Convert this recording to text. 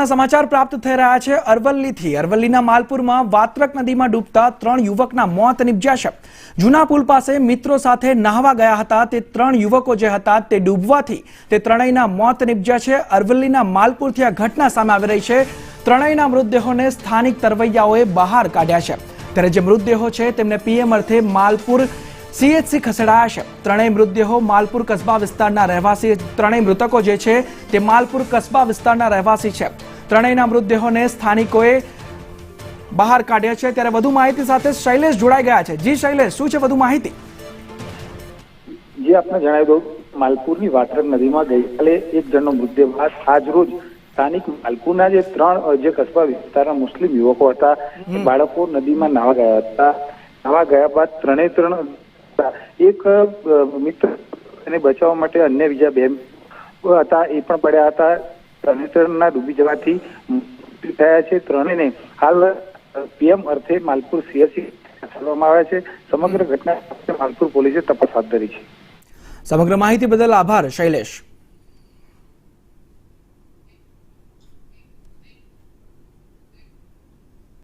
મહત્વના સમાચાર પ્રાપ્ત થઈ રહ્યા છે અરવલ્લીથી। અરવલ્લીના માલપુરમાં વાત્રક નદીમાં ડૂબતા 3 યુવકના મોત નિપજ્યા છે। જૂના પુલ પાસે મિત્રો સાથે નહાવા ગયા હતા તે 3 યુવકો જે હતા તે ડૂબવાથી તે ત્રણેયના મોત નિપજ્યા છે। અરવલ્લીના માલપુરથી આ ઘટના સામે આવી રહી છે। ત્રણેયના મૃતદેહોને સ્થાનિક તરવૈયાઓએ બહાર કાઢ્યા છે, ત્યારે જે મૃતદેહો છે તેમને પીએમ અર્થે માલપુર सीएचसी खसेड़ाया है। त्रणेय मृतदेहो मालपुर कस्बा विस्तारना रहवासी, त्रणेय मृतको जे छे ते मालपुर कस्बा विस्तारना रहवासी छे। त्रणेयना मृतदेहोने स्थानिकोए बहार काढ्या छे, त्यारे વધુ માહિતી સાથે શૈલેષ જોડાઈ ગયા છે। જી શૈલેષ, શું છે વધુ માહિતી? જે આપને જણાવી દઉં, માલપુરની વાત્રક નદીમાં ગઈકાલે એક જણનો મૃતદેહ બાદ આજ રોજ સ્થાનિક માલપુરના જે 3 જે કસ્બા વિસ્તારના મુસ્લિમ યુવકો હતા એ બાળકો નદીમાં નાહવા ગયા હતા। નાહવા ગયા બાદ ત્રણે એક મિત્ર એને બચાવવા માટે અન્ય બીજા 2 હતા એ પણ પડ્યા હતા। ત્રણેયના ડૂબી જવાથી મૃત્યુ થયા છે। ત્રણેયને હાલ પીએમ અર્થે માલપુર સીએચસી ખસેડવામાં આવ્યા છે। સમગ્ર ઘટના માલપુર પોલીસે તપાસ હાથ ધરી છે। સમગ્ર માહિતી બદલ આભાર શૈલેષ।